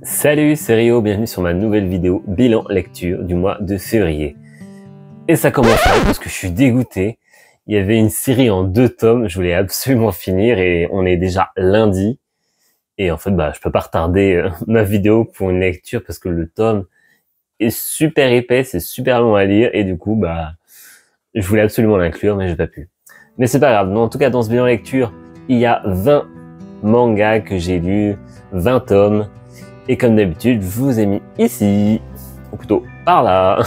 Salut, c'est Rio, bienvenue sur ma nouvelle vidéo bilan lecture du mois de février. Et ça commence là parce que je suis dégoûté. Il y avait une série en 2 tomes, je voulais absolument finir et on est déjà lundi. Et en fait, je peux pas retarder ma vidéo pour une lecture parce que le tome est super épais, c'est super long à lire et du coup, je voulais absolument l'inclure mais j'ai pas pu. Mais c'est pas grave, en tout cas dans ce bilan lecture, il y a 20 mangas que j'ai lus, 20 tomes. Et comme d'habitude, je vous ai mis ici, ou plutôt par là,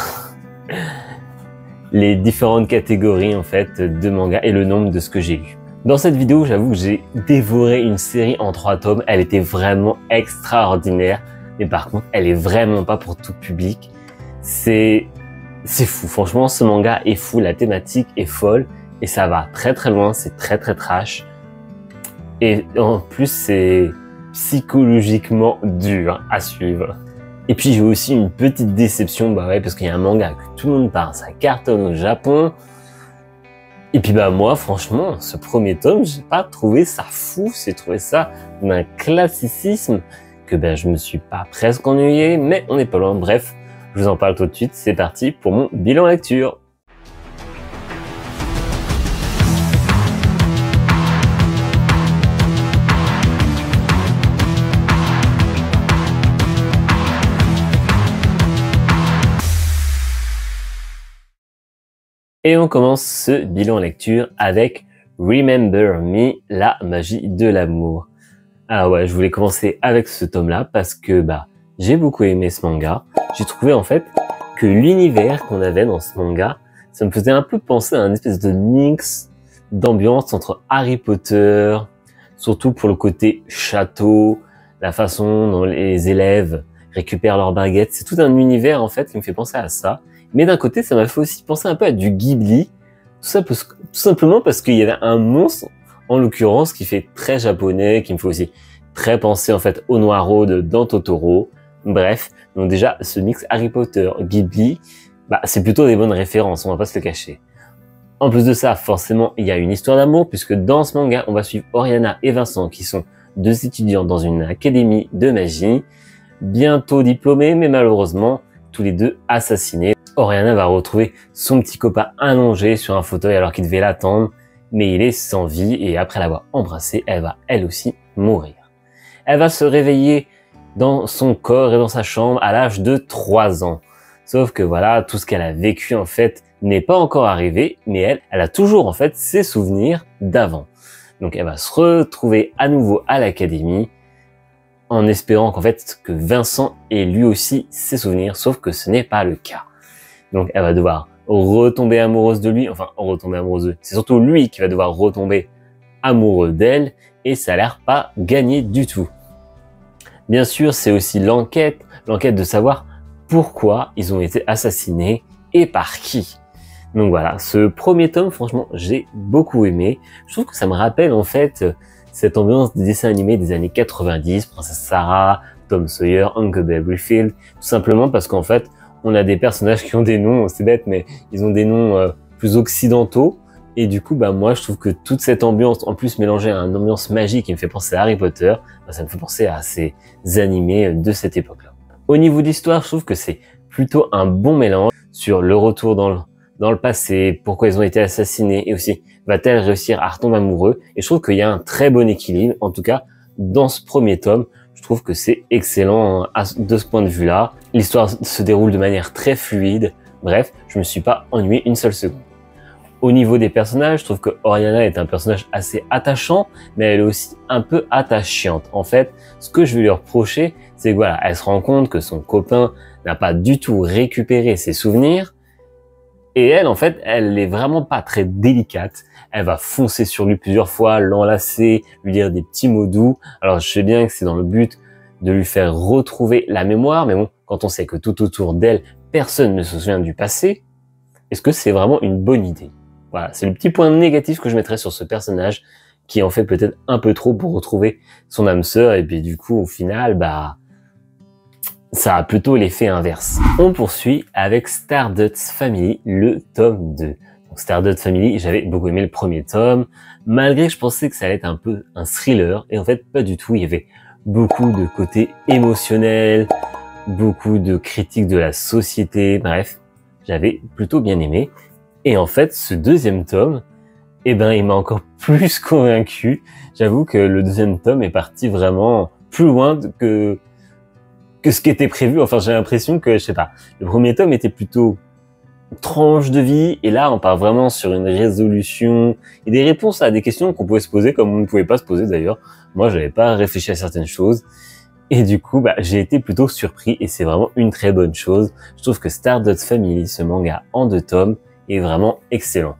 les différentes catégories en fait de mangas et le nombre de ce que j'ai lu. Dans cette vidéo, j'avoue que j'ai dévoré une série en 3 tomes. Elle était vraiment extraordinaire, mais par contre, elle est vraiment pas pour tout public. C'est fou, franchement, ce manga est fou, la thématique est folle et ça va très très loin, c'est très très trash. Et en plus, c'est psychologiquement dur à suivre. Et puis j'ai aussi une petite déception, parce qu'il y a un manga que tout le monde parle, ça cartonne au Japon. Et puis moi franchement, ce premier tome, j'ai pas trouvé ça fou, j'ai trouvé ça d'un classicisme que je me suis pas presque ennuyé, mais on n'est pas loin. Bref, je vous en parle tout de suite, c'est parti pour mon bilan lecture. Et on commence ce bilan lecture avec Remember Me, la magie de l'amour. Ah ouais, je voulais commencer avec ce tome-là parce que j'ai beaucoup aimé ce manga. J'ai trouvé en fait que l'univers qu'on avait dans ce manga, ça me faisait un peu penser à un espèce de mix d'ambiance entre Harry Potter, surtout pour le côté château, la façon dont les élèves récupèrent leurs baguettes. C'est tout un univers en fait qui me fait penser à ça. Mais d'un côté, ça m'a fait aussi penser un peu à du Ghibli. Tout simplement parce qu'il y avait un monstre, en l'occurrence, qui fait très japonais, qui me fait aussi très penser en fait au Noiraude dans Totoro. Bref, donc déjà, ce mix Harry Potter, Ghibli, c'est plutôt des bonnes références, on va pas se le cacher. En plus de ça, forcément, il y a une histoire d'amour, puisque dans ce manga, on va suivre Oriana et Vincent, qui sont 2 étudiants dans une académie de magie, bientôt diplômés, mais malheureusement, tous les 2 assassinés. Oriana va retrouver son petit copain allongé sur un fauteuil alors qu'il devait l'attendre, mais il est sans vie et après l'avoir embrassé, elle va elle aussi mourir. Elle va se réveiller dans son corps et dans sa chambre à l'âge de 3 ans. Sauf que voilà, tout ce qu'elle a vécu en fait n'est pas encore arrivé, mais elle a toujours en fait ses souvenirs d'avant. Donc elle va se retrouver à nouveau à l'académie en espérant qu'en fait que Vincent ait lui aussi ses souvenirs, sauf que ce n'est pas le cas. Donc elle va devoir retomber amoureuse de lui, c'est surtout lui qui va devoir retomber amoureux d'elle et ça a l'air pas gagné du tout. Bien sûr, c'est aussi l'enquête de savoir pourquoi ils ont été assassinés et par qui. Donc voilà, ce premier tome, franchement, j'ai beaucoup aimé. Je trouve que ça me rappelle en fait cette ambiance des dessins animés des années 90, Princesse Sarah, Tom Sawyer, Huckleberry Finn, tout simplement parce qu'en fait, on a des personnages qui ont des noms, c'est bête, mais ils ont des noms plus occidentaux. Et du coup, moi, je trouve que toute cette ambiance, en plus mélangée à une ambiance magique qui me fait penser à Harry Potter, ça me fait penser à ces animés de cette époque-là. Au niveau de l'histoire, je trouve que c'est plutôt un bon mélange sur le retour dans le passé, pourquoi ils ont été assassinés, et aussi, va-t-elle réussir à retomber amoureux? Et je trouve qu'il y a un très bon équilibre, en tout cas, dans ce premier tome. Je trouve que c'est excellent de ce point de vue-là. L'histoire se déroule de manière très fluide. Bref, je me suis pas ennuyé une seule seconde. Au niveau des personnages, je trouve que Oriana est un personnage assez attachant, mais elle est aussi un peu attachante. En fait, ce que je vais lui reprocher, c'est que voilà, elle se rend compte que son copain n'a pas du tout récupéré ses souvenirs. Et elle, en fait, elle est vraiment pas très délicate. Elle va foncer sur lui plusieurs fois, l'enlacer, lui dire des petits mots doux. Alors, je sais bien que c'est dans le but de lui faire retrouver la mémoire, mais bon, quand on sait que tout autour d'elle, personne ne se souvient du passé, est-ce que c'est vraiment une bonne idée? Voilà, c'est le petit point négatif que je mettrais sur ce personnage, qui en fait peut-être un peu trop pour retrouver son âme sœur, et puis du coup, au final, ça a plutôt l'effet inverse. On poursuit avec Stardust Family, le tome 2. Donc Stardust Family, j'avais beaucoup aimé le premier tome, malgré que je pensais que ça allait être un peu un thriller, et en fait pas du tout, il y avait beaucoup de côté émotionnel, beaucoup de critiques de la société, bref, j'avais plutôt bien aimé. Et en fait, ce deuxième tome, eh ben, il m'a encore plus convaincu. J'avoue que le deuxième tome est parti vraiment plus loin que ce qui était prévu. Enfin, j'ai l'impression que, je sais pas, le premier tome était plutôt tranche de vie, et là, on part vraiment sur une résolution et des réponses à des questions qu'on pouvait se poser comme on ne pouvait pas se poser d'ailleurs. Moi, j'avais pas réfléchi à certaines choses. Et du coup, j'ai été plutôt surpris et c'est vraiment une très bonne chose. Je trouve que Stardust Family, ce manga en 2 tomes, est vraiment excellent.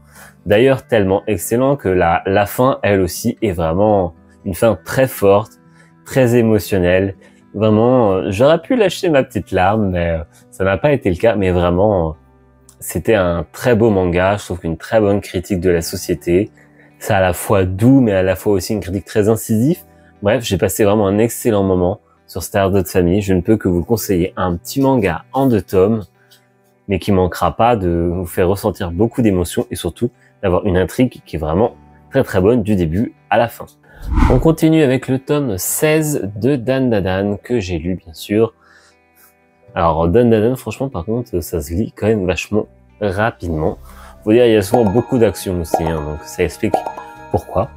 D'ailleurs, tellement excellent que la fin, elle aussi, est vraiment une fin très forte, très émotionnelle. Vraiment, j'aurais pu lâcher ma petite larme, mais ça n'a pas été le cas. Mais vraiment, c'était un très beau manga. Je trouve qu'une très bonne critique de la société. C'est à la fois doux, mais à la fois aussi une critique très incisive. Bref, j'ai passé vraiment un excellent moment sur Stardust Family. Je ne peux que vous conseiller un petit manga en 2 tomes, mais qui manquera pas de vous faire ressentir beaucoup d'émotions et surtout d'avoir une intrigue qui est vraiment très très bonne du début à la fin. On continue avec le tome 16 de Dandadan que j'ai lu bien sûr. Alors Dandadan, franchement par contre, ça se lit quand même vachement rapidement. Faut dire, il y a souvent beaucoup d'action aussi, hein, donc ça explique pourquoi.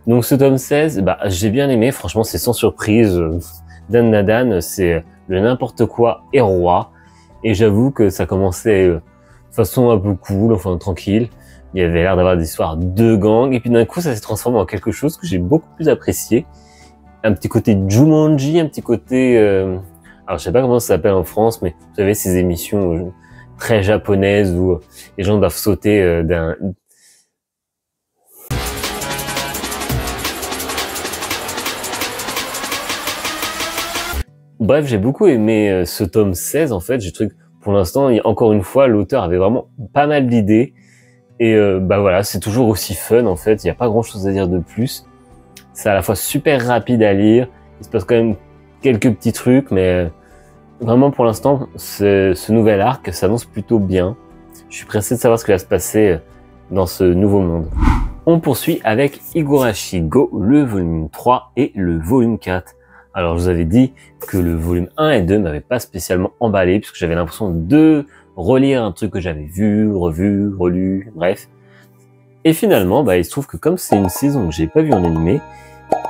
Donc ce tome 16, j'ai bien aimé, franchement c'est sans surprise. Dandadan, c'est le n'importe quoi et roi. Et j'avoue que ça commençait de façon un peu cool, enfin tranquille. Il y avait l'air d'avoir des histoires de gang. Et puis d'un coup, ça s'est transformé en quelque chose que j'ai beaucoup plus apprécié. Un petit côté Jumanji, un petit côté... alors je sais pas comment ça s'appelle en France, mais vous savez, ces émissions très japonaises où les gens doivent sauter d'un... Bref, j'ai beaucoup aimé ce tome 16 en fait. J'ai trouvé que pour l'instant, encore une fois, l'auteur avait vraiment pas mal d'idées. Et voilà, c'est toujours aussi fun en fait. Il n'y a pas grand chose à dire de plus. C'est à la fois super rapide à lire. Il se passe quand même quelques petits trucs, mais vraiment pour l'instant, ce nouvel arc s'annonce plutôt bien. Je suis pressé de savoir ce qui va se passer dans ce nouveau monde. On poursuit avec Higurashi Go, le volume 3 et le volume 4. Alors je vous avais dit que le volume 1 et 2 m'avaient pas spécialement emballé puisque j'avais l'impression de relire un truc que j'avais vu, revu, relu, bref. Et finalement, il se trouve que comme c'est une saison que j'ai pas vu en animé,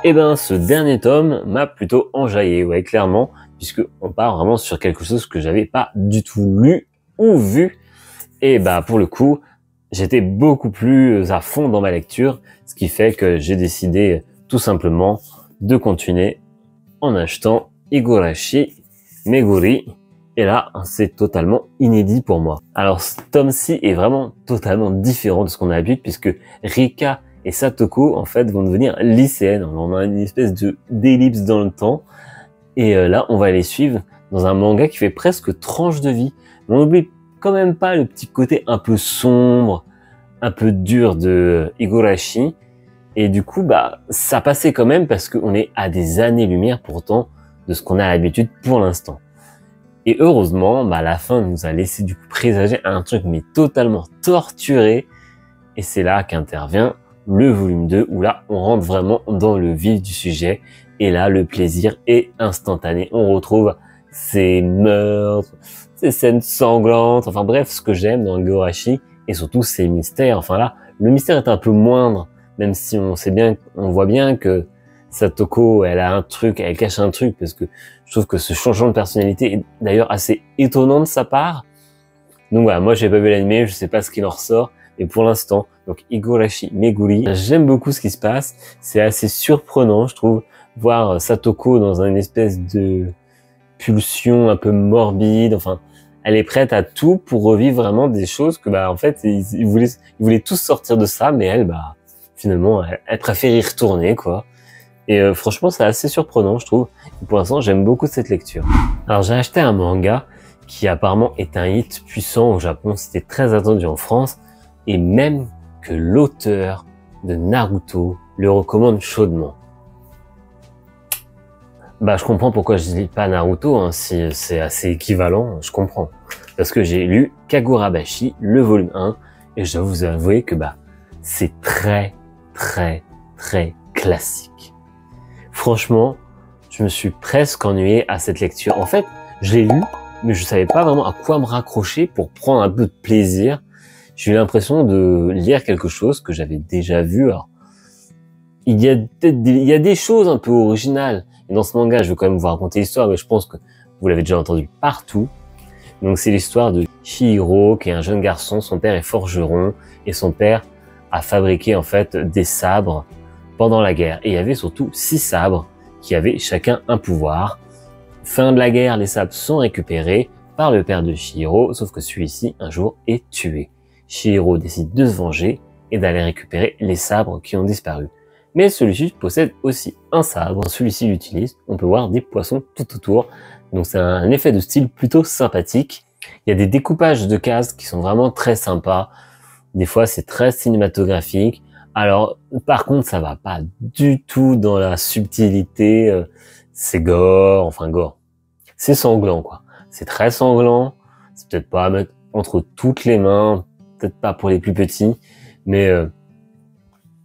ce dernier tome m'a plutôt enjaillé, ouais, clairement, puisque on part vraiment sur quelque chose que j'avais pas du tout lu ou vu. Et pour le coup, j'étais beaucoup plus à fond dans ma lecture, ce qui fait que j'ai décidé tout simplement de continuer en achetant Higurashi Meguri. Et là, c'est totalement inédit pour moi. Alors, ce tome-ci est vraiment totalement différent de ce qu'on a l'habitude, puisque Rika et Satoko, en fait, vont devenir lycéennes. On a une espèce d'ellipse dans le temps. Et là, on va les suivre dans un manga qui fait presque tranche de vie. Mais on n'oublie quand même pas le petit côté un peu sombre, un peu dur de Higurashi. Et du coup, ça passait quand même parce qu'on est à des années-lumière pourtant de ce qu'on a l'habitude pour l'instant. Et heureusement, la fin nous a laissé du coup présager un truc mais totalement torturé. Et c'est là qu'intervient le volume 2 où là, on rentre vraiment dans le vif du sujet. Et là, le plaisir est instantané. On retrouve ces meurtres, ces scènes sanglantes, enfin bref, ce que j'aime dans Higurashi et surtout ces mystères. Enfin là, le mystère est un peu moindre, même si on voit bien que Satoko, elle a un truc, elle cache un truc, parce que je trouve que ce changement de personnalité est d'ailleurs assez étonnant de sa part. Donc voilà, moi j'ai pas vu l'anime, je sais pas ce qu'il en ressort, mais pour l'instant, donc Higurashi Meguri, j'aime beaucoup ce qui se passe, c'est assez surprenant, je trouve, voir Satoko dans une espèce de pulsion un peu morbide, enfin, elle est prête à tout pour revivre vraiment des choses que, en fait, ils voulaient tous sortir de ça, mais elle, finalement, elle préfère y retourner, quoi. Et franchement, c'est assez surprenant, je trouve. Et pour l'instant, j'aime beaucoup cette lecture. Alors, j'ai acheté un manga qui apparemment est un hit puissant au Japon. C'était très attendu en France. Et même que l'auteur de Naruto le recommande chaudement. Je comprends pourquoi je lis pas Naruto, hein, si c'est assez équivalent, je comprends. Parce que j'ai lu Kagurabashi, le volume 1, et je dois vous avouer que c'est très, très, très classique. Franchement, je me suis presque ennuyé à cette lecture. En fait, je l'ai lu, mais je savais pas vraiment à quoi me raccrocher pour prendre un peu de plaisir. J'ai eu l'impression de lire quelque chose que j'avais déjà vu. Alors, il y a des choses un peu originales. Et dans ce manga, je vais quand même vous raconter l'histoire, mais je pense que vous l'avez déjà entendu partout. Donc c'est l'histoire de Chihiro, qui est un jeune garçon. Son père est forgeron et son père a fabriqué en fait des sabres pendant la guerre. Et il y avait surtout 6 sabres qui avaient chacun un pouvoir. Fin de la guerre, les sabres sont récupérés par le père de Chihiro, sauf que celui-ci un jour est tué. Chihiro décide de se venger et d'aller récupérer les sabres qui ont disparu. Mais celui-ci possède aussi un sabre, celui-ci l'utilise, on peut voir des poissons tout autour, donc c'est un effet de style plutôt sympathique. Il y a des découpages de cases qui sont vraiment très sympas, des fois c'est très cinématographique, alors par contre ça va pas du tout dans la subtilité, c'est gore, enfin gore, c'est sanglant quoi, c'est très sanglant, c'est peut-être pas à mettre entre toutes les mains, peut-être pas pour les plus petits, mais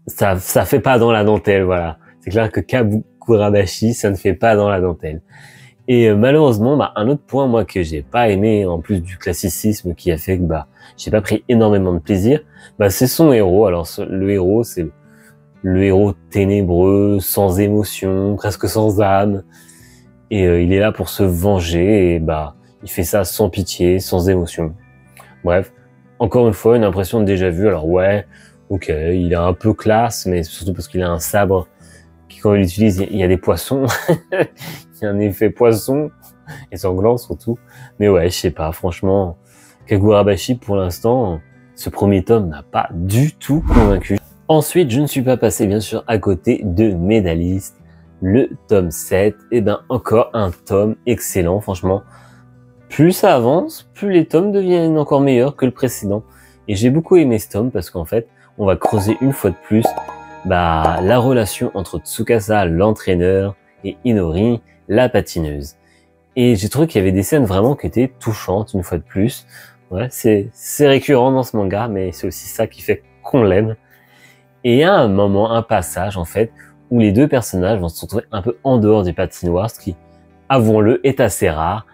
ça fait pas dans la dentelle, voilà. C'est clair que Kabukurabashi, ça ne fait pas dans la dentelle. Et malheureusement, un autre point, moi, que j'ai pas aimé, en plus du classicisme qui a fait que, j'ai pas pris énormément de plaisir, c'est son héros. Alors, le héros, c'est le héros ténébreux, sans émotion, presque sans âme. Et il est là pour se venger et, il fait ça sans pitié, sans émotion. Bref. Encore une fois, une impression de déjà vu. Alors ouais, ok, il est un peu classe, mais surtout parce qu'il a un sabre qui, quand il l'utilise, il y a des poissons. Il y a un effet poisson et sanglant surtout. Mais ouais, je sais pas, franchement, Kagurabashi, pour l'instant, ce premier tome n'a pas du tout convaincu. Ensuite, je ne suis pas passé, bien sûr, à côté de Médaliste, le tome 7. Et encore un tome excellent, franchement. Plus ça avance, plus les tomes deviennent encore meilleurs que le précédent. Et j'ai beaucoup aimé ce tome parce qu'en fait, on va creuser une fois de plus la relation entre Tsukasa, l'entraîneur, et Inori, la patineuse. Et j'ai trouvé qu'il y avait des scènes vraiment qui étaient touchantes une fois de plus. Ouais, c'est récurrent dans ce manga, mais c'est aussi ça qui fait qu'on l'aime. Et il y a un moment, un passage en fait, où les deux personnages vont se retrouver un peu en dehors du patinoire, ce qui, avouons-le, est assez rare.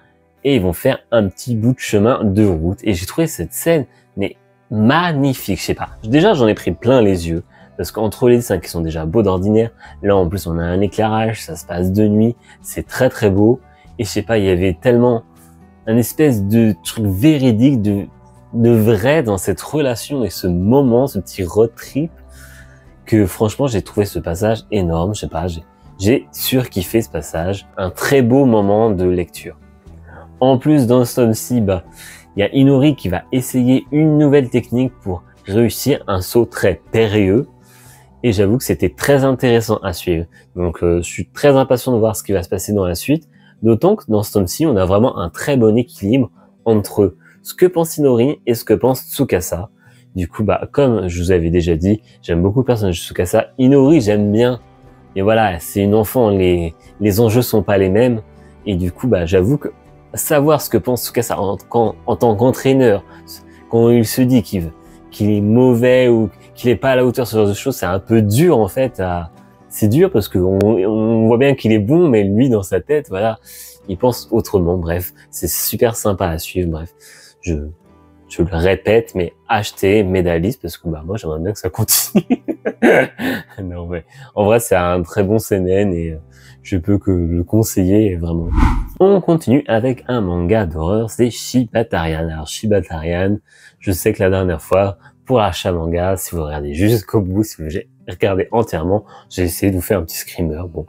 Et ils vont faire un petit bout de chemin de route. Et j'ai trouvé cette scène, mais magnifique, je sais pas. Déjà, j'en ai pris plein les yeux, parce qu'entre les dessins qui sont déjà beaux d'ordinaire, là en plus on a un éclairage, ça se passe de nuit, c'est très très beau. Et je sais pas, il y avait tellement un espèce de truc véridique, de vrai dans cette relation et ce moment, ce petit road trip, que franchement j'ai trouvé ce passage énorme, je sais pas, j'ai surkiffé ce passage, un très beau moment de lecture. En plus, dans ce tome-ci, il y a Inori qui va essayer une nouvelle technique pour réussir un saut très périlleux. Et j'avoue que c'était très intéressant à suivre. Donc, je suis très impatient de voir ce qui va se passer dans la suite. D'autant que dans ce tome-ci, on a vraiment un très bon équilibre entre ce que pense Inori et ce que pense Tsukasa. Du coup, comme je vous avais déjà dit, j'aime beaucoup le personnage de Tsukasa. Inori, j'aime bien. Et voilà, c'est une enfant, les enjeux sont pas les mêmes. Et du coup, j'avoue que savoir ce que pense Tsukasa en tant qu'entraîneur, quand il se dit qu'il est mauvais ou qu'il est pas à la hauteur de ce genre de choses, c'est un peu dur en fait. C'est dur parce on voit bien qu'il est bon, mais lui dans sa tête, voilà, il pense autrement. Bref, c'est super sympa à suivre. Bref, je le répète, mais achetez Médaliste parce que moi j'aimerais bien que ça continue. Non mais en vrai c'est un très bon seinen et je peux que le conseiller vraiment. On continue avec un manga d'horreur, c'est Shibatarian. Alors Shibatarian, je sais que la dernière fois, pour l'achat manga, si vous regardez jusqu'au bout, si vous regardez entièrement, j'ai essayé de vous faire un petit screamer. Bon,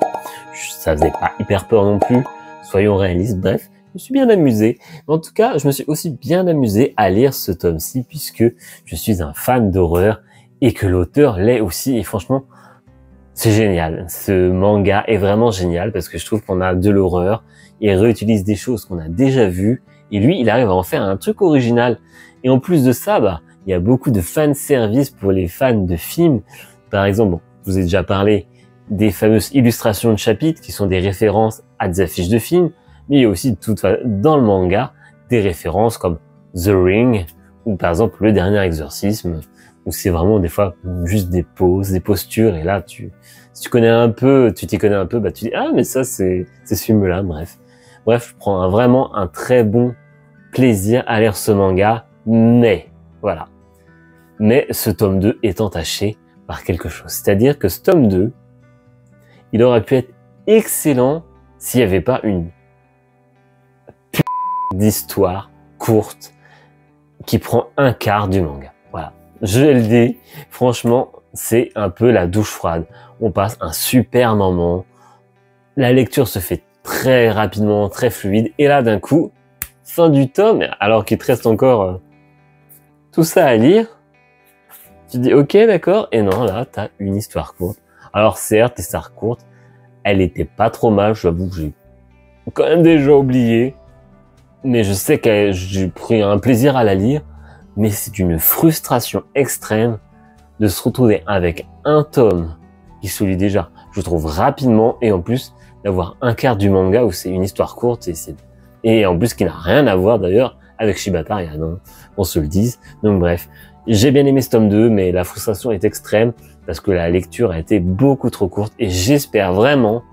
ça faisait pas hyper peur non plus, soyons réalistes, bref, je me suis bien amusé. En tout cas, je me suis aussi bien amusé à lire ce tome-ci puisque je suis un fan d'horreur et que l'auteur l'est aussi. Et franchement, c'est génial. Ce manga est vraiment génial parce que je trouve qu'on a de l'horreur. Il réutilise des choses qu'on a déjà vues et lui, il arrive à en faire un truc original. Et en plus de ça, il y a beaucoup de fan service pour les fans de films. Par exemple, je vous ai déjà parlé des fameuses illustrations de chapitres qui sont des références à des affiches de films, mais il y a aussi dans le manga des références comme The Ring ou par exemple Le Dernier Exorcisme, où c'est vraiment des fois juste des poses, des postures et là Si tu connais un peu, tu t'y connais un peu, bah tu dis ah mais ça c'est ce film-là, bref. Bref, je prends vraiment un très bon plaisir à lire ce manga, mais voilà. Mais ce tome 2 est entaché par quelque chose. C'est-à-dire que ce tome 2, il aurait pu être excellent s'il n'y avait pas une d'histoire courte qui prend un quart du manga. Voilà. Je le dis, franchement, c'est un peu la douche froide. On passe un super moment. La lecture se fait très rapidement, très fluide. Et là, d'un coup, fin du tome, alors qu'il te reste encore tout ça à lire. Tu dis, ok, d'accord. Et non, là, t'as une histoire courte. Alors, certes, l'histoire courte, elle était pas trop mal. J'avoue que j'ai quand même déjà oublié. Mais je sais que j'ai pris un plaisir à la lire. Mais c'est une frustration extrême de se retrouver avec un tome qui se lit déjà, je trouve, rapidement. Et en plus, d'avoir un quart du manga où c'est une histoire courte. Et en plus, qui n'a rien à voir d'ailleurs avec Shibatarian, hein, on se le dise. Donc bref, j'ai bien aimé ce tome 2, mais la frustration est extrême parce que la lecture a été beaucoup trop courte. Et j'espère vraiment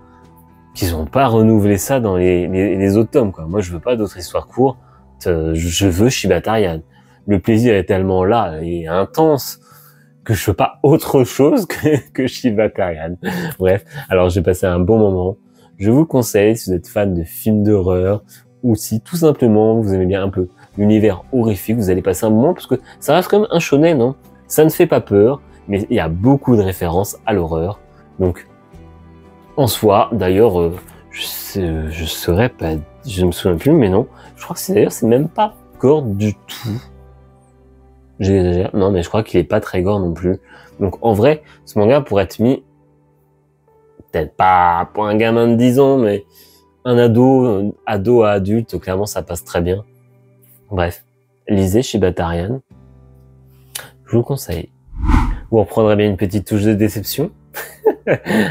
qu'ils n'ont pas renouvelé ça dans les autres tomes, quoi. Moi, je veux pas d'autres histoires courtes. Je veux Shibatarian. Le plaisir est tellement là et intense que je veux pas autre chose que Shibatarian. Bref, alors j'ai passé un bon moment. Je vous conseille, si vous êtes fan de films d'horreur, ou si tout simplement vous aimez bien un peu l'univers horrifique, vous allez passer un moment, parce que ça reste quand même un shonen, non? Ça ne fait pas peur, mais il y a beaucoup de références à l'horreur. Donc, en soi, d'ailleurs, je saurais pas, je me souviens plus, mais non, je crois que c'est même pas gore du tout. J'exagère, non, mais je crois qu'il est pas très gore non plus. Donc, en vrai, ce manga pourrait être mis, peut-être pas pour un gamin de 10 ans, mais un ado à adulte, clairement, ça passe très bien. Bref, lisez Shibatarian. Je vous le conseille. Vous reprendrez bien une petite touche de déception.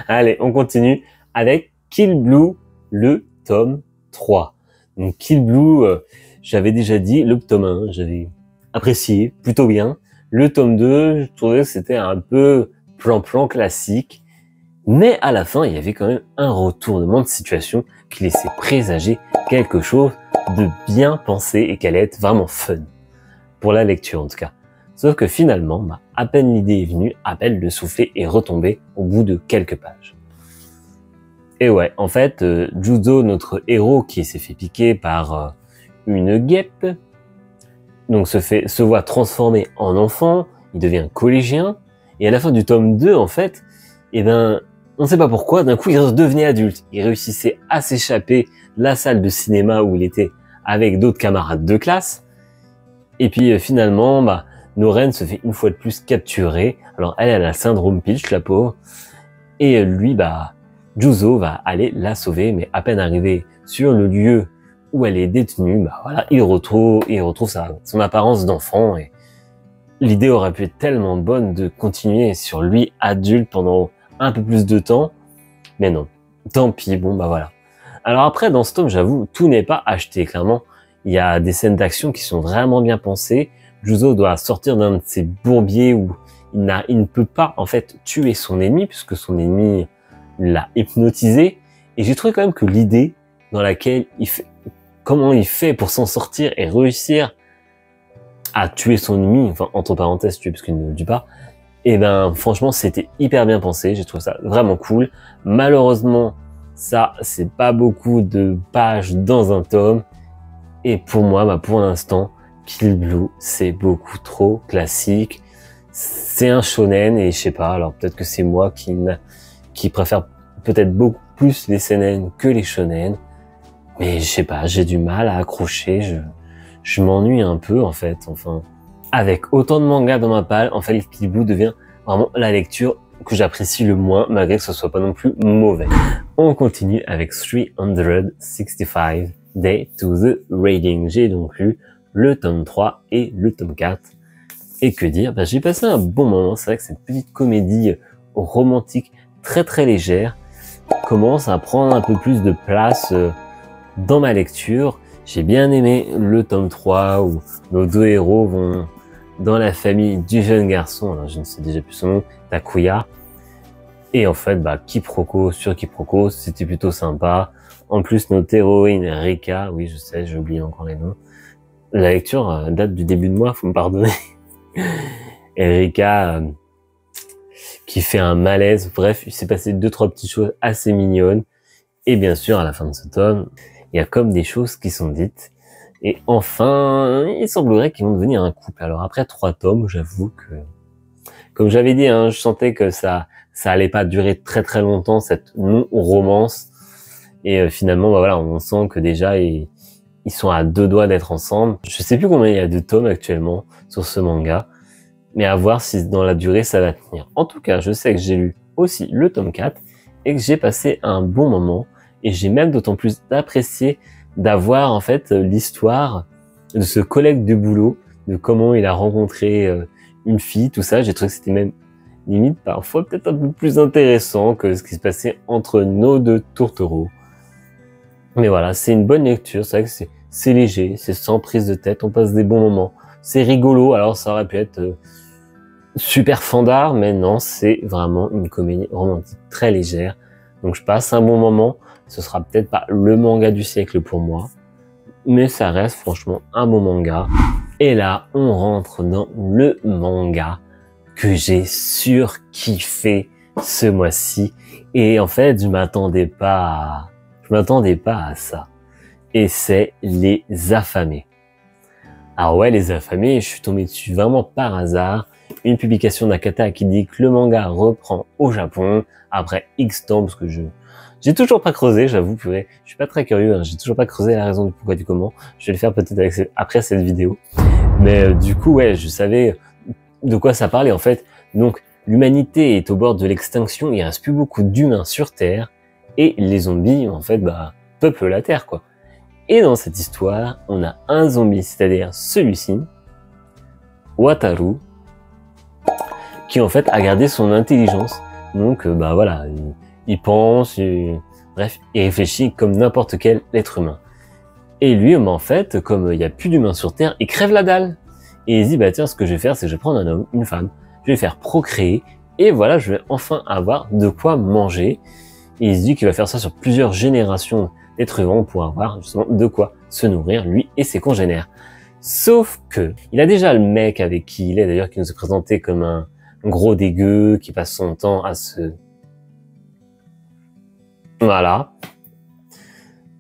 Allez, on continue avec Kill Blue, le tome 3. Donc Kill Blue, j'avais déjà dit, le tome 1, j'avais apprécié plutôt bien. Le tome 2, je trouvais que c'était un peu plan-plan classique. Mais à la fin, il y avait quand même un retournement de situation qui laissait présager quelque chose de bien pensé et qu'elle allait être vraiment fun. Pour la lecture en tout cas. Sauf que finalement, à peine l'idée est venue, à peine le soufflet est retombé au bout de quelques pages. Et ouais, en fait, Juzo, notre héros qui s'est fait piquer par une guêpe, donc se voit transformé en enfant, il devient collégien, et à la fin du tome 2, en fait, on ne sait pas pourquoi, d'un coup, il redevenait adulte. Il réussissait à s'échapper de la salle de cinéma où il était avec d'autres camarades de classe, et puis finalement, Noren se fait une fois de plus capturer. Alors elle a le syndrome Pilch, la pauvre. Et lui, Juzo va aller la sauver, mais à peine arrivé sur le lieu où elle est détenue, voilà, il retrouve son apparence d'enfant. Et l'idée aurait pu être tellement bonne de continuer sur lui adulte pendant un peu plus de temps. Mais non. Tant pis, voilà. Alors après, dans ce tome, j'avoue, tout n'est pas acheté, clairement. Il y a des scènes d'action qui sont vraiment bien pensées. Juzo doit sortir d'un de ces bourbiers où il ne peut pas, en fait, tuer son ennemi, puisque son ennemi l'a hypnotisé. Et j'ai trouvé quand même que l'idée dans laquelle comment il fait pour s'en sortir et réussir à tuer son ennemi, enfin, entre parenthèses, tuer, parce qu'il ne le tue pas, franchement, c'était hyper bien pensé. J'ai trouvé ça vraiment cool. Malheureusement, ça, c'est pas beaucoup de pages dans un tome. Et pour moi, pour l'instant, Kill Blue, c'est beaucoup trop classique. C'est un shonen et je sais pas, alors peut-être que c'est moi qui préfère peut-être beaucoup plus les seinen que les shonen. Mais je sais pas, j'ai du mal à accrocher, je m'ennuie un peu en fait, enfin. Avec autant de mangas dans ma palle, en fait, Kill Blue devient vraiment la lecture que j'apprécie le moins, malgré que ce soit pas non plus mauvais. On continue avec 365 Day to the Raiding. J'ai donc lu le tome 3 et le tome 4. Et que dire, j'ai passé un bon moment. C'est vrai que cette petite comédie romantique très très légère commence à prendre un peu plus de place dans ma lecture. J'ai bien aimé le tome 3 où nos deux héros vont dans la famille du jeune garçon, alors je ne sais déjà plus son nom, Takuya. Et en fait, bah, quiproquo sur quiproquo, c'était plutôt sympa. En plus, notre héroïne, Rika, oui, je sais, j'ai oublié encore les noms. La lecture date du début de mois, faut me pardonner. Et Rika, qui fait un malaise. Bref, il s'est passé 2-3 petites choses assez mignonnes. Et bien sûr, à la fin de ce tome, il y a comme des choses qui sont dites. Et enfin, il semblerait qu'ils vont devenir un couple. Alors après 3 tomes, j'avoue que, comme j'avais dit, hein, je sentais que ça allait pas durer très très longtemps, cette non-romance. Et finalement, bah voilà, on sent que déjà, ils sont à 2 doigts d'être ensemble. Je sais plus combien il y a de tomes actuellement sur ce manga, mais à voir si dans la durée ça va tenir. En tout cas, je sais que j'ai lu aussi le tome 4 et que j'ai passé un bon moment, et j'ai même d'autant plus apprécié d'avoir en fait l'histoire de ce collègue de boulot, de comment il a rencontré une fille, tout ça. J'ai trouvé que c'était même limite parfois peut-être un peu plus intéressant que ce qui se passait entre nos 2 tourtereaux. Mais voilà, c'est une bonne lecture, c'est vrai que c'est léger, c'est sans prise de tête, on passe des bons moments. C'est rigolo, alors ça aurait pu être super fandard, mais non, c'est vraiment une comédie romantique très légère. Donc je passe un bon moment, ce sera peut-être pas le manga du siècle pour moi, mais ça reste franchement un bon manga. Et là, on rentre dans le manga que j'ai surkiffé ce mois-ci. Et en fait, je m'attendais pas à ça. Et c'est Les Affamés. Alors ouais, Les Affamés, je suis tombé dessus vraiment par hasard. Une publication d'Akata qui dit que le manga reprend au Japon après X temps, parce que j'ai toujours pas creusé, j'avoue, purée. Je suis pas très curieux, hein, j'ai toujours pas creusé la raison du pourquoi du comment. Je vais le faire peut-être après cette vidéo. Mais du coup, ouais, je savais de quoi ça parlait en fait. Donc, l'humanité est au bord de l'extinction, il reste plus beaucoup d'humains sur Terre, et les zombies, en fait, bah, peuplent la Terre, quoi. Et dans cette histoire, on a un zombie, c'est-à-dire celui-ci, Wataru, qui en fait a gardé son intelligence. Donc, bah voilà, il pense, bref, il réfléchit comme n'importe quel être humain. Et lui, bah, en fait, comme il n'y a plus d'humains sur Terre, il crève la dalle. Et il se dit, bah tiens, ce que je vais faire, c'est que je vais prendre un homme, une femme, je vais faire procréer, et voilà, je vais enfin avoir de quoi manger. Et il se dit qu'il va faire ça sur plusieurs générations d'êtres humains pour avoir justement de quoi se nourrir, lui et ses congénères. Sauf que, il a déjà le mec avec qui il est, d'ailleurs, qui nous est présenté comme un gros dégueu, qui passe son temps à se... Voilà.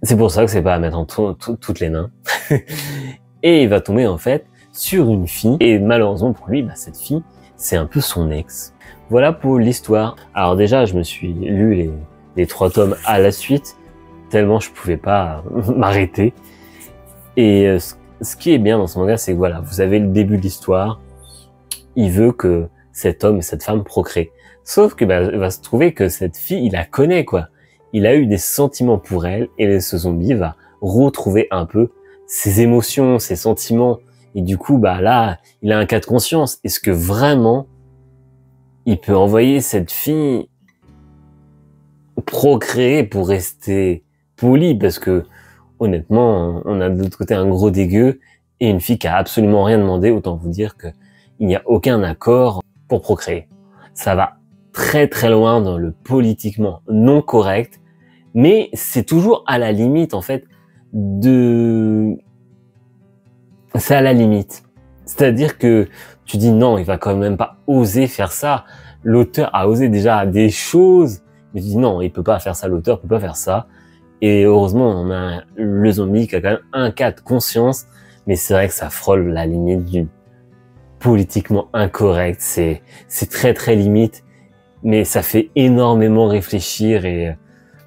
C'est pour ça que c'est pas à mettre en toutes les mains. Et il va tomber, en fait, sur une fille, et malheureusement pour lui, bah, cette fille, c'est un peu son ex. Voilà pour l'histoire. Alors déjà, je me suis lu les 3 tomes à la suite, tellement je pouvais pas m'arrêter. Et ce qui est bien dans ce manga, c'est que voilà, vous avez le début de l'histoire, il veut que cet homme et cette femme procréent. Sauf que bah, il va se trouver que cette fille, il la connaît, quoi. Il a eu des sentiments pour elle, et ce zombie va retrouver un peu ses émotions, ses sentiments. Et du coup, bah là, il a un cas de conscience. Est-ce que vraiment, il peut envoyer cette fille procréer pour rester poli? Parce que, honnêtement, on a de l'autre côté un gros dégueu et une fille qui a absolument rien demandé. Autant vous dire que il n'y a aucun accord pour procréer. Ça va très très loin dans le politiquement non correct, mais c'est toujours à la limite, en fait, c'est à la limite. C'est-à-dire que tu dis non, il va quand même pas oser faire ça. L'auteur a osé déjà des choses, mais tu dis non, il peut pas faire ça, l'auteur peut pas faire ça. Et heureusement, on a le zombie qui a quand même un cas de conscience, mais c'est vrai que ça frôle la limite du politiquement incorrect. C'est très très limite, mais ça fait énormément réfléchir, et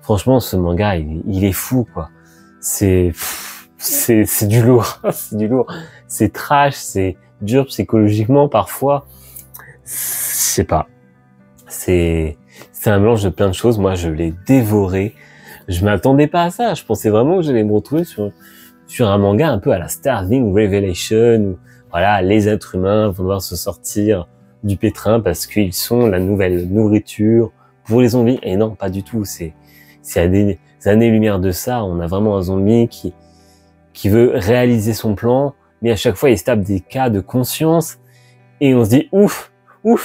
franchement, ce manga, il est fou, quoi. C'est du lourd, c'est du lourd. C'est trash, c'est dur psychologiquement parfois. Je sais pas. C'est un mélange de plein de choses. Moi, je l'ai dévoré. Je m'attendais pas à ça. Je pensais vraiment que j'allais me retrouver sur un manga un peu à la Starving Revelation, où voilà, les êtres humains vont devoir se sortir du pétrin parce qu'ils sont la nouvelle nourriture pour les zombies. Et non, pas du tout. C'est à des années-lumière de ça. On a vraiment un zombie qui veut réaliser son plan, mais à chaque fois, il se tape des cas de conscience, et on se dit, ouf,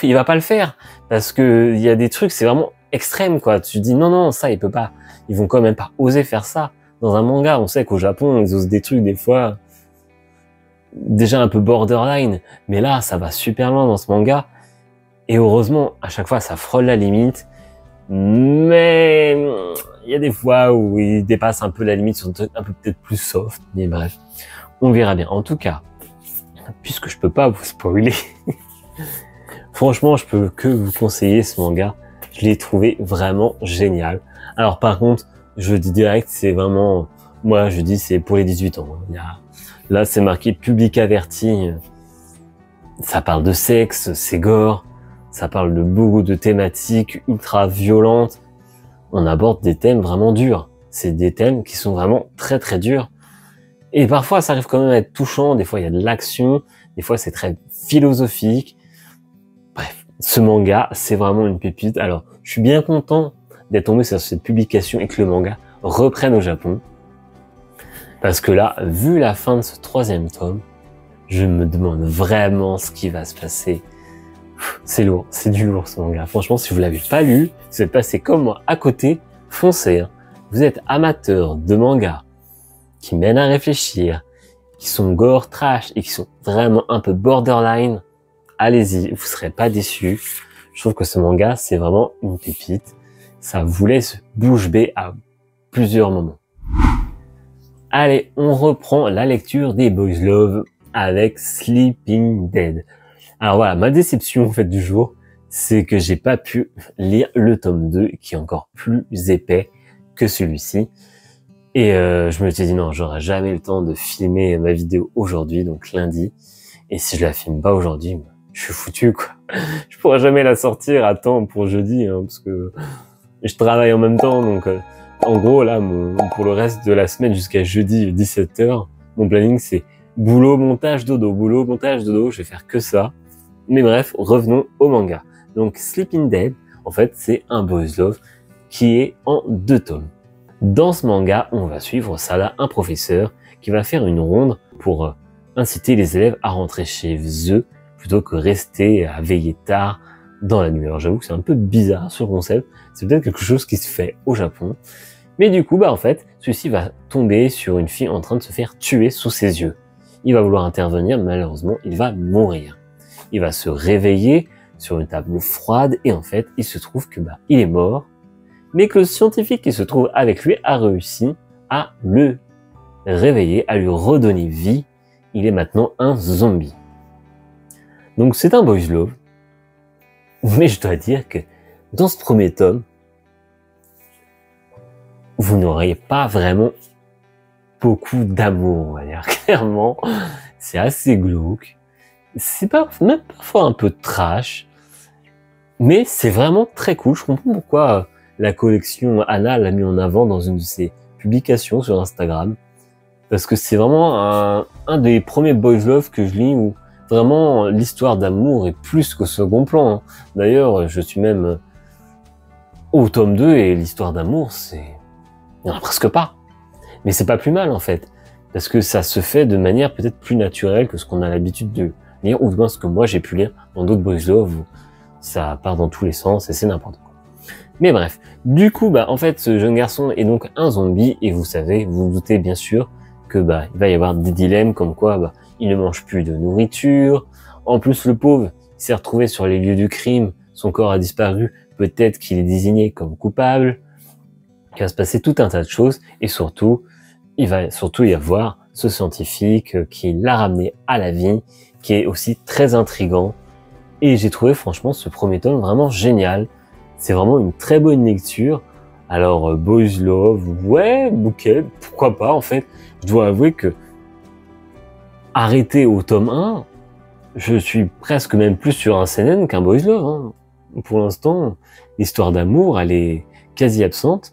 il va pas le faire, parce que il y a des trucs, c'est vraiment extrême, quoi. Tu te dis, non, ça, ils vont quand même pas oser faire ça. Dans un manga, on sait qu'au Japon, ils osent des trucs, des fois, déjà un peu borderline. Mais là, ça va super loin dans ce manga. Et heureusement, à chaque fois, ça frôle la limite. Mais il y a des fois où il dépasse un peu la limite sur un truc un peu peut-être plus soft. Mais bref, on verra bien. En tout cas, puisque je peux pas vous spoiler, franchement, je peux que vous conseiller ce manga. Je l'ai trouvé vraiment génial. Alors par contre, je dis direct, c'est vraiment, moi je dis c'est pour les 18 ans. Là, c'est marqué public averti. Ça parle de sexe, c'est gore. Ça parle de beaucoup de thématiques ultra violentes. On aborde des thèmes vraiment durs. C'est des thèmes qui sont vraiment très très durs. Et parfois, ça arrive quand même à être touchant. Des fois, il y a de l'action. Des fois, c'est très philosophique. Bref, ce manga, c'est vraiment une pépite. Alors, je suis bien content d'être tombé sur cette publication et que le manga reprenne au Japon. Parce que là, vu la fin de ce 3e tome, je me demande vraiment ce qui va se passer. C'est lourd, c'est du lourd ce manga. Franchement, si vous l'avez pas lu, si vous êtes passé comme moi à côté, foncez. Hein. Vous êtes amateur de mangas qui mènent à réfléchir, qui sont gore, trash et qui sont vraiment un peu borderline, allez-y, vous serez pas déçus. Je trouve que ce manga, c'est vraiment une pépite. Ça vous laisse bouche bée à plusieurs moments. Allez, on reprend la lecture des Boys Love avec Sleeping Dead. Alors voilà, ma déception en fait du jour, c'est que j'ai pas pu lire le tome 2 qui est encore plus épais que celui-ci. Et je me suis dit non, j'aurai jamais le temps de filmer ma vidéo aujourd'hui, donc lundi. Et si je la filme pas aujourd'hui, je suis foutu quoi. Je pourrai jamais la sortir à temps pour jeudi, hein, parce que je travaille en même temps. Donc en gros là, pour le reste de la semaine jusqu'à jeudi 17h, mon planning c'est boulot, montage, dodo, boulot, montage, dodo. Je vais faire que ça. Mais bref, revenons au manga. Donc Sleeping Dead, en fait, c'est un boys love qui est en 2 tomes. Dans ce manga, on va suivre Sada, un professeur, qui va faire une ronde pour inciter les élèves à rentrer chez eux plutôt que rester à veiller tard dans la nuit. Alors j'avoue que c'est un peu bizarre ce concept, c'est peut-être quelque chose qui se fait au Japon. Mais du coup, en fait, celui-ci va tomber sur une fille en train de se faire tuer sous ses yeux. Il va vouloir intervenir, malheureusement, il va mourir. Il va se réveiller sur une table froide et en fait, il se trouve que il est mort, mais que le scientifique qui se trouve avec lui a réussi à le réveiller, à lui redonner vie. Il est maintenant un zombie. Donc c'est un boys love, mais je dois dire que dans ce 1er tome, vous n'auriez pas vraiment beaucoup d'amour, on va dire clairement. C'est assez glauque. C'est pas même parfois un peu trash, mais c'est vraiment très cool. Je comprends pourquoi la collection Anna l'a mis en avant dans une de ses publications sur Instagram, parce que c'est vraiment un des premiers boys love que je lis où vraiment l'histoire d'amour est plus qu'au second plan. Hein. D'ailleurs, je suis même au tome 2 et l'histoire d'amour, il n'y en a presque pas. Mais c'est pas plus mal en fait, parce que ça se fait de manière peut-être plus naturelle que ce qu'on a l'habitude de lire, ou du moins ce que moi j'ai pu lire dans d'autres boys love où ça part dans tous les sens et c'est n'importe quoi. Mais bref, du coup, en fait, ce jeune garçon est donc un zombie et vous savez, vous vous doutez bien sûr que il va y avoir des dilemmes comme quoi il ne mange plus de nourriture. En plus, le pauvre, il s'est retrouvé sur les lieux du crime, son corps a disparu, peut-être qu'il est désigné comme coupable. Il va se passer tout un tas de choses et surtout, il va surtout y avoir ce scientifique qui l'a ramené à la vie, qui est aussi très intriguant. Et j'ai trouvé franchement ce 1er tome vraiment génial. C'est vraiment une très bonne lecture. Alors, Boys Love, ouais, ok, pourquoi pas en fait. Je dois avouer que arrêté au tome 1, je suis presque même plus sur un seinen qu'un Boys Love. Hein. Pour l'instant, l'histoire d'amour, elle est quasi absente.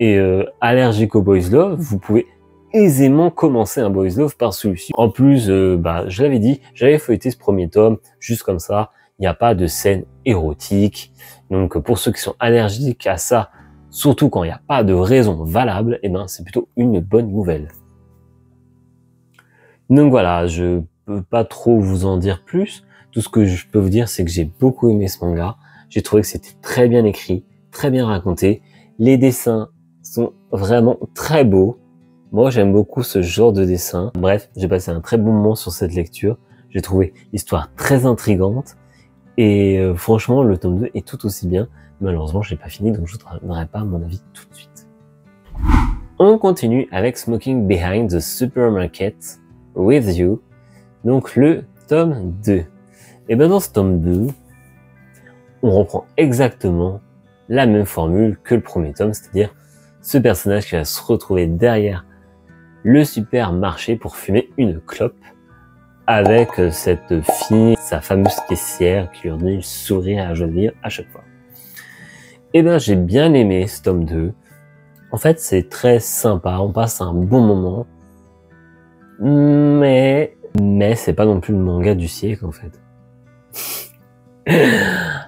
Et allergique au Boys Love, vous pouvez aisément commencer un Boys Love par celui-ci. En plus, je l'avais dit, j'avais feuilleté ce 1er tome, juste comme ça, il n'y a pas de scène érotique. Donc pour ceux qui sont allergiques à ça, surtout quand il n'y a pas de raison valable, c'est plutôt une bonne nouvelle. Donc voilà, je peux pas trop vous en dire plus. Tout ce que je peux vous dire, c'est que j'ai beaucoup aimé ce manga. J'ai trouvé que c'était très bien écrit, très bien raconté. Les dessins sont vraiment très beaux. Moi, j'aime beaucoup ce genre de dessin. Bref, j'ai passé un très bon moment sur cette lecture. J'ai trouvé l'histoire très intrigante. Et franchement, le tome 2 est tout aussi bien. Malheureusement, je l'ai pas fini, donc je ne donnerai pas mon avis tout de suite. On continue avec Smoking Behind the Supermarket with You. Donc le tome 2. Et ben dans ce tome 2, on reprend exactement la même formule que le premier tome, c'est-à-dire ce personnage qui va se retrouver derrière le supermarché pour fumer une clope avec cette fille, sa fameuse caissière qui lui donne le sourire à joie de vivre à chaque fois. Et ben j'ai bien aimé ce tome 2. En fait, c'est très sympa, on passe un bon moment, mais c'est pas non plus le manga du siècle en fait.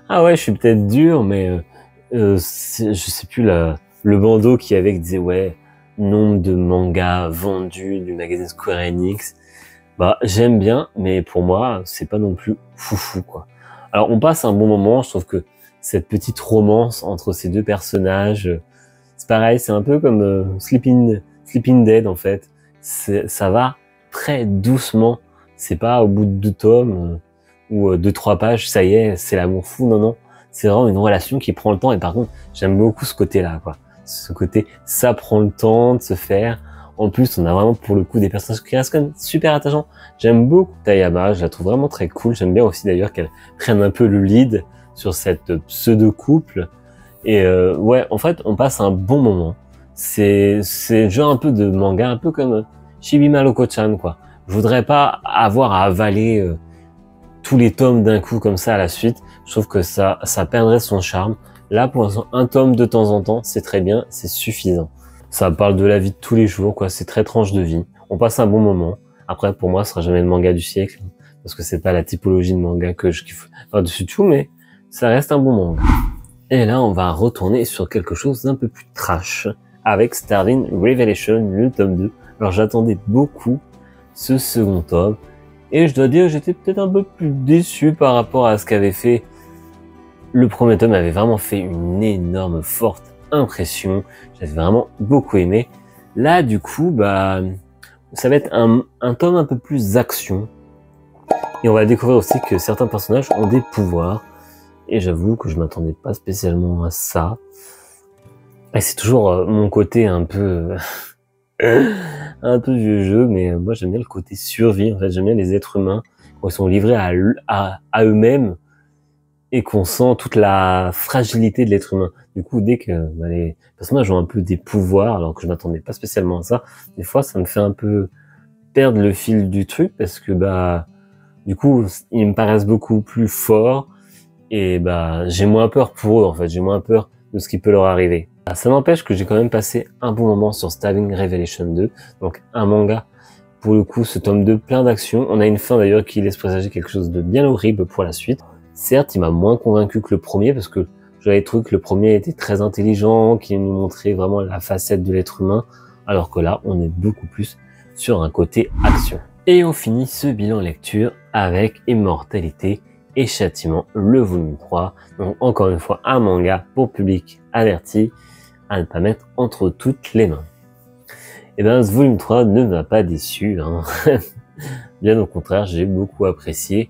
Ah ouais, je suis peut-être dur, mais je sais plus le bandeau qui avait disait ouais, nombre de mangas vendus du magazine Square Enix. Bah j'aime bien, mais pour moi c'est pas non plus foufou quoi. Alors on passe un bon moment, je trouve que cette petite romance entre ces deux personnages, c'est pareil, c'est un peu comme Sleeping Dead en fait. Ça va très doucement, c'est pas au bout de 2 tomes ou 2-3 pages, ça y est, c'est l'amour fou, non, c'est vraiment une relation qui prend le temps, et par contre, j'aime beaucoup ce côté-là, quoi. Ce côté, ça prend le temps de se faire. En plus, on a vraiment pour le coup des personnages qui restent quand même super attachants. J'aime beaucoup Tayama, je la trouve vraiment très cool. J'aime bien aussi d'ailleurs qu'elle prenne un peu le lead sur cette pseudo-couple. Et ouais, en fait, on passe un bon moment. C'est genre un peu de manga, un peu comme Shibima Loko-chan, quoi. Je voudrais pas avoir à avaler tous les tomes d'un coup comme ça à la suite. Je trouve que ça perdrait son charme. Là, pour l'instant, un tome de temps en temps, c'est très bien, c'est suffisant. Ça parle de la vie de tous les jours, quoi. C'est très tranche de vie. On passe un bon moment. Après, pour moi, ce sera jamais le manga du siècle, parce que c'est pas la typologie de manga que je kiffe par-dessus tout, mais ça reste un bon manga. Et là, on va retourner sur quelque chose d'un peu plus trash, avec Starving Revelation, le tome 2. Alors, j'attendais beaucoup ce second tome, et je dois dire que j'étais peut-être un peu plus déçu par rapport à ce qu'avait fait le premier tome. Avait vraiment fait une énorme, forte impression. J'avais vraiment beaucoup aimé. Là, du coup, bah, ça va être un tome un peu plus action. Et on va découvrir aussi que certains personnages ont des pouvoirs. Et j'avoue que je m'attendais pas spécialement à ça. Et c'est toujours mon côté un peu un peu vieux jeu, mais moi j'aime bien le côté survie. En fait, j'aime bien les êtres humains quand ils sont livrés à eux-mêmes et qu'on sent toute la fragilité de l'être humain. Du coup, dès que les personnages ont un peu des pouvoirs, alors que je m'attendais pas spécialement à ça, des fois ça me fait un peu perdre le fil du truc, parce que bah du coup ils me paraissent beaucoup plus forts et bah j'ai moins peur pour eux en fait, j'ai moins peur de ce qui peut leur arriver. Ça n'empêche que j'ai quand même passé un bon moment sur Starving Revelation 2, donc un manga pour le coup, ce tome 2 plein d'action. On a une fin d'ailleurs qui laisse présager quelque chose de bien horrible pour la suite. Certes, il m'a moins convaincu que le premier, parce que j'avais trouvé que le premier était très intelligent, qui nous montrait vraiment la facette de l'être humain, alors que là, on est beaucoup plus sur un côté action. Et on finit ce bilan lecture avec Immortalité et Châtiment, le volume 3. Donc encore une fois, un manga pour public averti, à ne pas mettre entre toutes les mains. Et ben ce volume 3 ne m'a pas déçu, hein. Bien au contraire, j'ai beaucoup apprécié.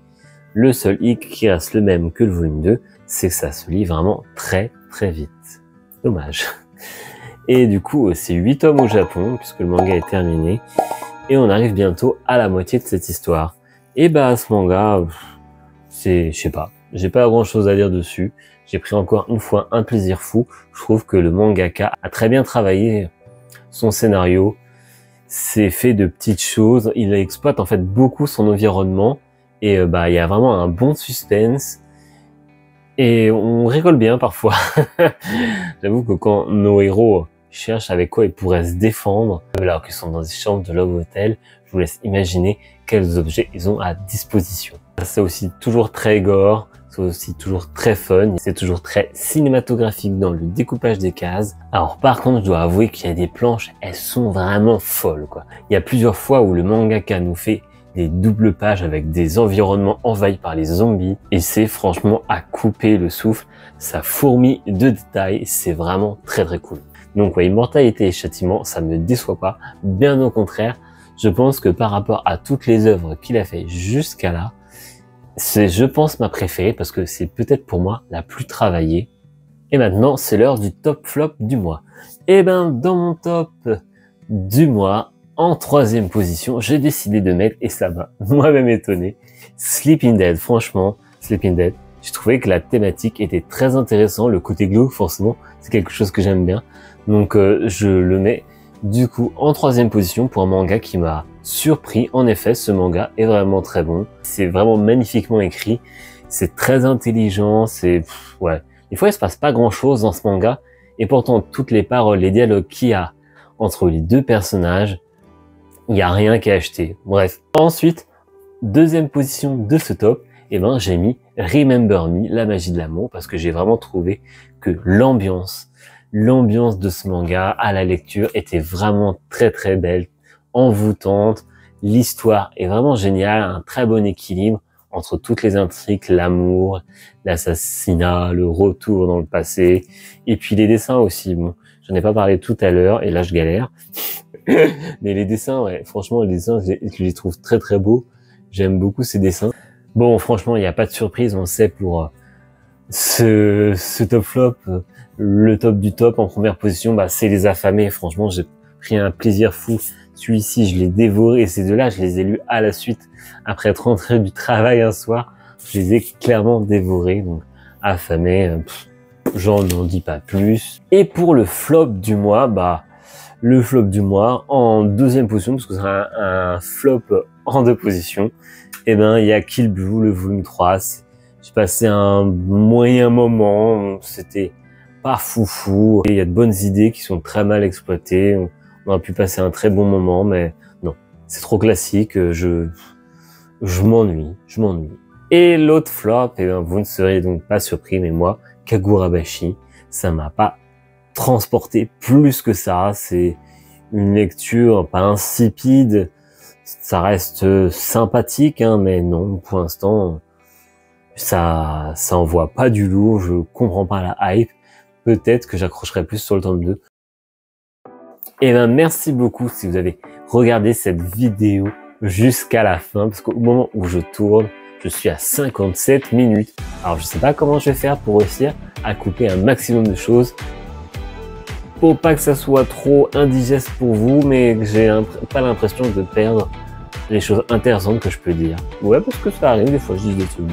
Le seul hic qui reste le même que le volume 2, c'est que ça se lit vraiment très très vite. Dommage. Et du coup, c'est 8 tomes au Japon, puisque le manga est terminé. Et on arrive bientôt à la moitié de cette histoire. Et bah ce manga, je sais pas, j'ai pas grand chose à dire dessus. J'ai pris encore une fois un plaisir fou. Je trouve que le mangaka a très bien travaillé son scénario. C'est fait de petites choses. Il exploite en fait beaucoup son environnement. Et bah il y a vraiment un bon suspense. Et on rigole bien parfois. J'avoue que quand nos héros cherchent avec quoi ils pourraient se défendre, alors qu'ils sont dans des chambres de Love Hotel, je vous laisse imaginer quels objets ils ont à disposition. C'est aussi toujours très gore, c'est aussi toujours très fun, c'est toujours très cinématographique dans le découpage des cases. Alors par contre, je dois avouer qu'il y a des planches, elles sont vraiment folles, quoi. Il y a plusieurs fois où le mangaka nous fait des doubles pages avec des environnements envahis par les zombies. Et c'est franchement à couper le souffle. Ça fourmille de détails. C'est vraiment très très cool. Donc ouais, Immortalité et Châtiment, ça me déçoit pas. Bien au contraire, je pense que par rapport à toutes les œuvres qu'il a fait jusqu'à là, c'est, je pense, ma préférée parce que c'est peut-être pour moi la plus travaillée. Et maintenant, c'est l'heure du top flop du mois. Et ben, dans mon top du mois, en 3e position, j'ai décidé de mettre, et ça m'a moi-même étonné, Sleeping Dead. Franchement, Sleeping Dead, j'ai trouvé que la thématique était très intéressante. Le côté glauque, forcément, c'est quelque chose que j'aime bien. Donc, je le mets du coup en 3e position pour un manga qui m'a surpris. En effet, ce manga est vraiment très bon. C'est vraiment magnifiquement écrit. C'est très intelligent. C'est ouais. Des fois, il se passe pas grand-chose dans ce manga, et pourtant toutes les paroles, les dialogues qu'il y a entre les deux personnages, il y a rien qu'à acheter. Bref. Ensuite, 2e position de ce top, et ben j'ai mis Remember Me, la magie de l'amour, parce que j'ai vraiment trouvé que l'ambiance de ce manga à la lecture était vraiment très très belle, envoûtante. L'histoire est vraiment géniale, un très bon équilibre entre toutes les intrigues, l'amour, l'assassinat, le retour dans le passé, et puis les dessins aussi. Bon, j'en ai pas parlé tout à l'heure, et là je galère. Mais les dessins, ouais, franchement, les dessins, je les trouve très très beaux. J'aime beaucoup ces dessins. Bon, franchement, il n'y a pas de surprise, on sait pour ce top flop, le top du top en première position, bah, c'est Les Affamés. Franchement, j'ai pris un plaisir fou. Celui-ci, je l'ai dévoré, et ces deux-là, je les ai lus à la suite. Après être rentré du travail un soir, je les ai clairement dévorés. Donc, Affamés, j'en dis pas plus. Et pour le flop du mois, bah, le flop du mois en 2e position, parce que c'est un flop en 2 positions, et ben, il y a Kill Bill, le volume 3. J'ai passé un moyen moment, c'était pas foufou. Il y a de bonnes idées qui sont très mal exploitées. On aurait pu passer un très bon moment, mais non, c'est trop classique. Je m'ennuie. Et l'autre flop, eh ben, vous ne serez donc pas surpris, mais moi, Kagurabashi, ça m'a pas transporté plus que ça. C'est une lecture pas insipide, ça reste sympathique, hein, mais non, pour l'instant, ça envoie pas du lourd. Je comprends pas la hype. Peut-être que j'accrocherai plus sur le tome 2. Et ben, merci beaucoup si vous avez regardé cette vidéo jusqu'à la fin, parce qu'au moment où je tourne, je suis à 57 minutes. Alors, je sais pas comment je vais faire pour réussir à couper un maximum de choses pour pas que ça soit trop indigeste pour vous, mais que j'ai pas l'impression de perdre les choses intéressantes que je peux dire. Ouais, parce que ça arrive, des fois je dis des trucs.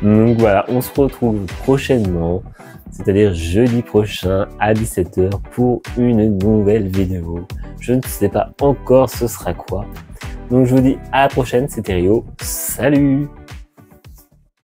Donc voilà, on se retrouve prochainement, c'est-à-dire jeudi prochain à 17 h pour une nouvelle vidéo. Je ne sais pas encore ce sera quoi. Donc je vous dis à la prochaine, c'était Rio. Salut!